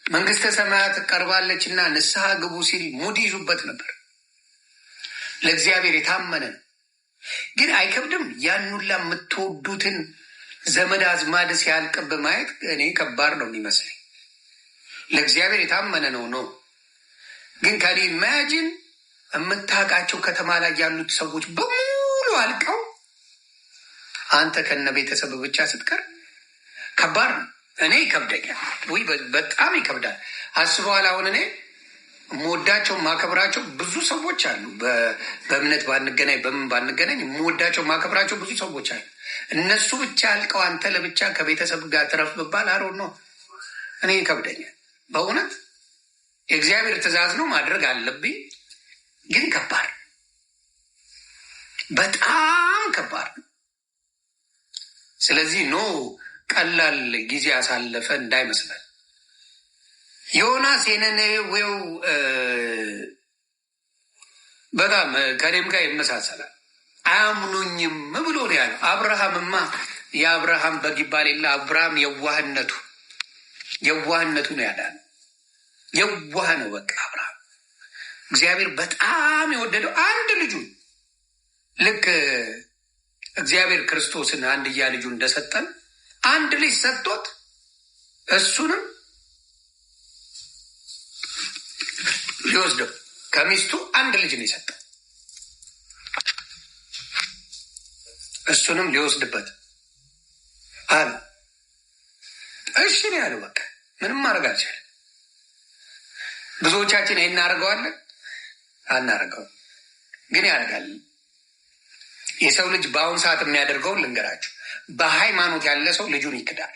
መንግስተ ሰማያት ቀርባለችና ንስሐ ግቡ ሲል ሙድ ይዙበት ነበር። ለእግዚአብሔር የታመነ ነው። ግን አይከብድም? ያን ሁላ የምትወዱትን ዘመድ አዝማድ ሲያልቅብ ማየት እኔ ከባድ ነው የሚመስለኝ። ለእግዚአብሔር የታመነ ነው። ግን ከኔ ኢማጂን የምታውቃቸው ከተማ ላይ ያሉት ሰዎች በሙሉ አልቀው አንተ ከነ ቤተሰብ ብቻ ስትቀር ከባድ ነው። እኔ ይከብደኛል ወይ በጣም ይከብዳል። አስበዋል። አሁን እኔ የምወዳቸው ማከብራቸው ብዙ ሰዎች አሉ። በእምነት ባንገናኝ በምን ባንገናኝ የምወዳቸው ማከብራቸው ብዙ ሰዎች አሉ። እነሱ ብቻ አልቀው አንተ ለብቻ ከቤተሰብ ጋር ትረፍ ብባል አሮ ነው እኔ ይከብደኛል። በእውነት የእግዚአብሔር ትእዛዝ ነው ማድረግ አለብኝ። ግን ከባድ በጣም ከባድ ነው። ስለዚህ ቀላል ጊዜ ያሳለፈ እንዳይመስለን። ዮናስ የነነዌው በጣም ከኔም ጋር ይመሳሰላል። አያምኑኝም ብሎ ነው ያለው። አብርሃምማ የአብርሃም በግ ይባል የለ አብርሃም የዋህነቱ ነው ያዳነ። የዋህ ነው በቃ አብርሃም። እግዚአብሔር በጣም የወደደው አንድ ልጁ ልክ እግዚአብሔር ክርስቶስን አንድያ ልጁ እንደሰጠን አንድ ልጅ ሰጥቶት እሱንም ሊወስደው ከሚስቱ አንድ ልጅ ነው የሰጠው። እሱንም ሊወስድበት አለ። እሺ ነው ያለው። በቃ ምንም ማድረግ አልቻለም። ብዙዎቻችን ይሄን እናደርገዋለን አናደርገውም፣ ግን ያደርጋል። የሰው ልጅ በአሁን ሰዓት የሚያደርገውን ልንገራችሁ። በሃይማኖት ያለ ሰው ልጁን ይክዳል።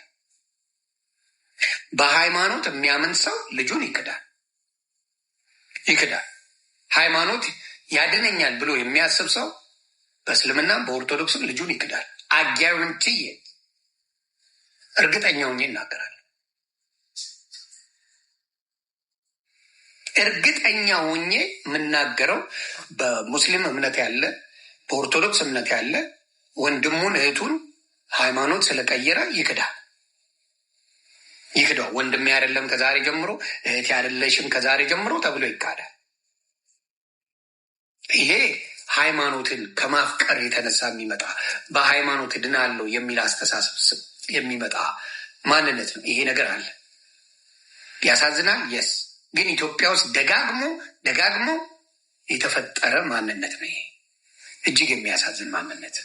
በሃይማኖት የሚያምን ሰው ልጁን ይክዳል። ሃይማኖት ያድነኛል ብሎ የሚያስብ ሰው በእስልምናም በኦርቶዶክስም ልጁን ይክዳል። አጋንንትዬ እርግጠኛ ሆኜ እናገራለሁ። እርግጠኛ ሆኜ የምናገረው በሙስሊም እምነት ያለ በኦርቶዶክስ እምነት ያለ ወንድሙን እህቱን ሃይማኖት ስለቀየረ ይክዳል። ወንድሜ አይደለም ከዛሬ ጀምሮ እህቴ አይደለሽም ከዛሬ ጀምሮ ተብሎ ይካዳል። ይሄ ሃይማኖትን ከማፍቀር የተነሳ የሚመጣ በሃይማኖት ድናለው የሚል አስተሳሰብ የሚመጣ ማንነት ነው። ይሄ ነገር አለ። ያሳዝናል። የስ ግን ኢትዮጵያ ውስጥ ደጋግሞ የተፈጠረ ማንነት ነው። ይሄ እጅግ የሚያሳዝን ማንነት።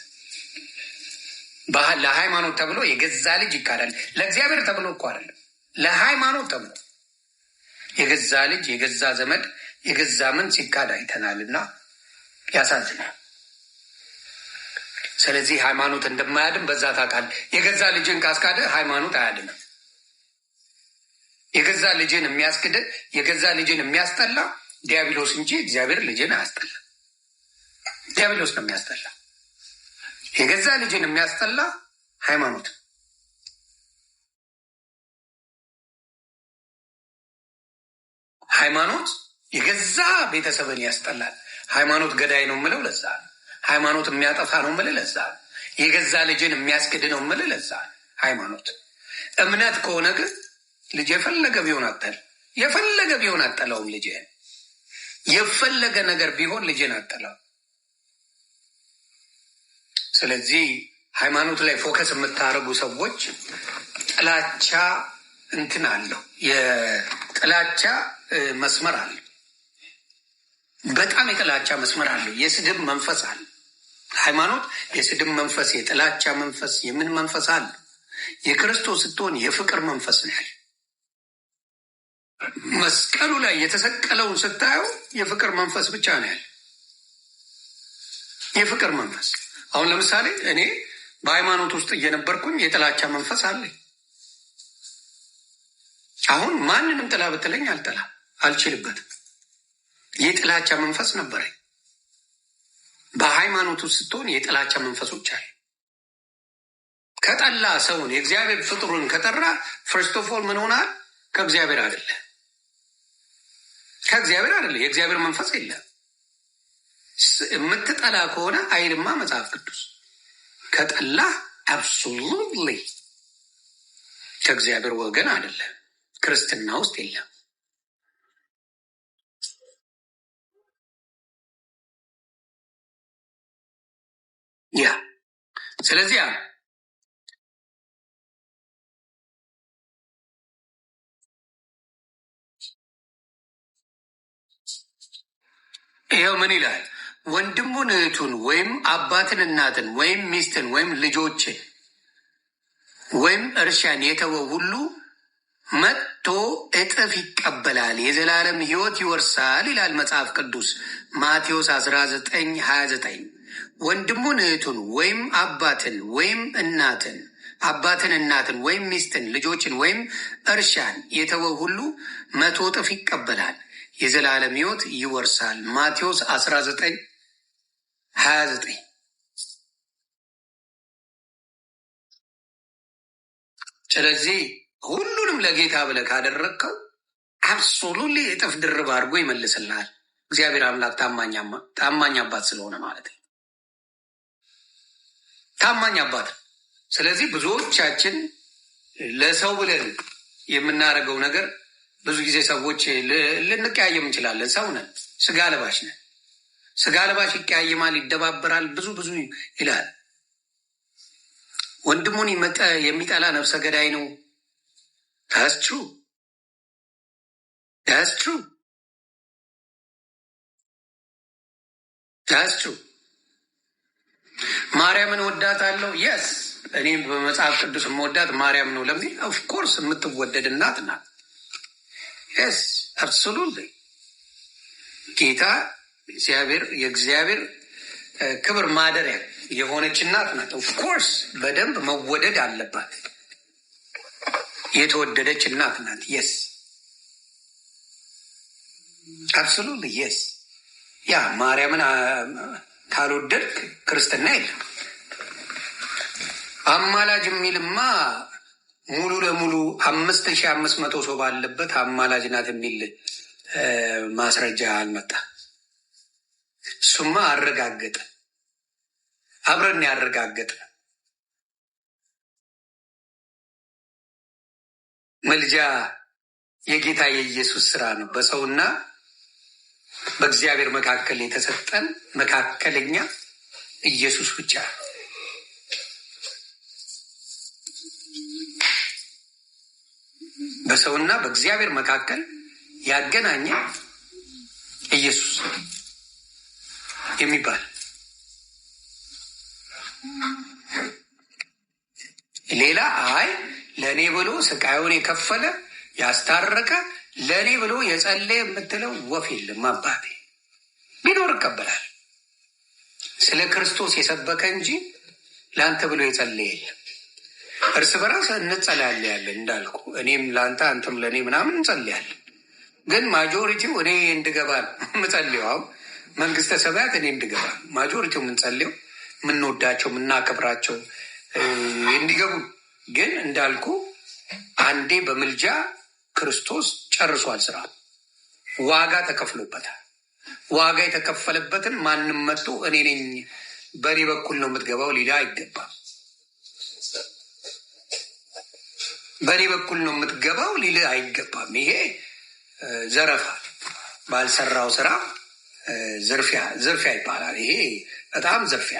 ለሃይማኖት ተብሎ የገዛ ልጅ ይካዳል። ለእግዚአብሔር ተብሎ እኮ አይደለም፣ ለሃይማኖት ተብሎ የገዛ ልጅ የገዛ ዘመድ የገዛ ምን ሲካድ አይተናልና ያሳዝናል። ስለዚህ ሃይማኖት እንደማያድን በዛ ታውቃለህ። የገዛ ልጅን ካስካደ ሃይማኖት አያድንም። የገዛ ልጅን የሚያስክድ የገዛ ልጅን የሚያስጠላ ዲያብሎስ እንጂ እግዚአብሔር ልጅን አያስጠላ። ዲያብሎስ ነው የሚያስጠላ። የገዛ ልጅን የሚያስጠላ ሃይማኖት። ሃይማኖት የገዛ ቤተሰብን ያስጠላል። ሃይማኖት ገዳይ ነው የምለው ለዛ ነው። ሃይማኖት የሚያጠፋ ነው የምልህ ለዛ ነው። የገዛ ልጅን የሚያስክድ ነው የምልህ ለዛ ነው። ሃይማኖት እምነት ከሆነ ግን ልጅ የፈለገ ቢሆን አጠላውም። ልጅህን የፈለገ ነገር ቢሆን ልጅን አጠላው። ስለዚህ ሃይማኖት ላይ ፎከስ የምታደርጉ ሰዎች ጥላቻ እንትን አለው፣ የጥላቻ መስመር አለ። በጣም የጥላቻ መስመር አለው። የስድብ መንፈስ አለ። ሃይማኖት የስድብ መንፈስ፣ የጥላቻ መንፈስ፣ የምን መንፈስ አለ? የክርስቶስ ስትሆን የፍቅር መንፈስ ነው ያለ። መስቀሉ ላይ የተሰቀለውን ስታየው የፍቅር መንፈስ ብቻ ነው ያለ። የፍቅር መንፈስ። አሁን ለምሳሌ እኔ በሃይማኖት ውስጥ እየነበርኩኝ የጥላቻ መንፈስ አለኝ። አሁን ማንንም ጥላ ብትለኝ አልችልበትም። የጥላቻ መንፈስ ነበረኝ። በሃይማኖት ውስጥ ስትሆን የጥላቻ መንፈሶች አሉ። ከጠላ ሰውን የእግዚአብሔር ፍጡሩን ከጠራ ፈርስት ኦፍ ኦል ምን ሆናል? ከእግዚአብሔር አይደለ። የእግዚአብሔር መንፈስ የለም። የምትጠላ ከሆነ አይልማ መጽሐፍ ቅዱስ ከጠላ አብሶሉትሊ ከእግዚአብሔር ወገን አይደለም። ክርስትና ውስጥ የለም። ያ ስለዚህ ይኸው ምን ይላል? ወንድሙን እህቱን ወይም አባትን እናትን ወይም ሚስትን ወይም ልጆችን ወይም እርሻን የተወ ሁሉ መጥቶ እጥፍ ይቀበላል፣ የዘላለም ሕይወት ይወርሳል ይላል መጽሐፍ ቅዱስ ማቴዎስ 19:29 ወንድሙን እህቱን ወይም አባትን እናትን ወይም ሚስትን ልጆችን ወይም እርሻን የተወ ሁሉ 100 እጥፍ ይቀበላል፣ የዘላለም ሕይወት ይወርሳል። ማቴዎስ 19:29 ስለዚህ ሁሉንም ለጌታ ብለህ ካደረግከው አብሶሉትሊ እጥፍ ድርብ አድርጎ ይመልስልሃል። እግዚአብሔር አምላክ ታማኝ አባት ስለሆነ ማለት ነው። ታማኝ አባት። ስለዚህ ብዙዎቻችን ለሰው ብለን የምናደርገው ነገር ብዙ ጊዜ ሰዎች ልንቀያየም እንችላለን። ሰው ነን፣ ስጋ ለባሽ ነን። ስጋ ለባሽ ይቀያየማል፣ ይደባበራል፣ ብዙ ይላል። ወንድሙን የሚጠላ ነፍሰ ገዳይ ነው። That's true. ማርያምን ወዳታለሁ። የስ እኔም በመጽሐፍ ቅዱስ የምወዳት ማርያም ነው። ለምን? ኦፍኮርስ የምትወደድ እናት ናት። የስ አብሶሉትሊ ጌታ የእግዚአብሔር ክብር ማደሪያ የሆነች እናት ናት። ኦፍኮርስ በደንብ መወደድ አለባት። የተወደደች እናት ናት። የስ አብሶሉትሊ የስ ያ ማርያምን ካልወደድክ ክርስትና የለም። አማላጅ የሚልማ ሙሉ ለሙሉ 5500 ሰው ባለበት አማላጅ ናት የሚል ማስረጃ አልመጣ። እሱማ አረጋገጠ፣ አብረን ያረጋገጠ። መልጃ የጌታ የኢየሱስ ስራ ነው። በሰውና በእግዚአብሔር መካከል የተሰጠን መካከለኛ ኢየሱስ ብቻ። በሰውና በእግዚአብሔር መካከል ያገናኘ ኢየሱስ የሚባል ሌላ ለእኔ ብሎ ስቃዩን የከፈለ ያስታረቀ ለእኔ ብሎ የጸለየ የምትለው ወፍ የለም። አባቴ ቢኖር እቀበላል። ስለ ክርስቶስ የሰበከ እንጂ ለአንተ ብሎ የጸለየ የለም። እርስ በራስ እንጸልያለን እንዳልኩ፣ እኔም ለአንተ አንተም ለእኔ ምናምን እንጸልያለን። ግን ማጆሪቲው እኔ እንድገባ ምጸልየው መንግስተ ሰማያት እኔ እንድገባ ማጆሪቲው የምንጸልየው የምንወዳቸው የምናከብራቸው እንዲገቡ። ግን እንዳልኩ አንዴ በምልጃ ክርስቶስ ጨርሷል ስራ። ዋጋ ተከፍሎበታል። ዋጋ የተከፈለበትን ማንም መጥቶ እኔ ነኝ በእኔ በኩል ነው የምትገባው ሊዳ አይገባም። በእኔ በኩል ነው የምትገባው ሊል አይገባም። ይሄ ዘረፋ፣ ባልሰራው ስራ ዝርፊያ ይባላል። ይሄ በጣም ዝርፊያ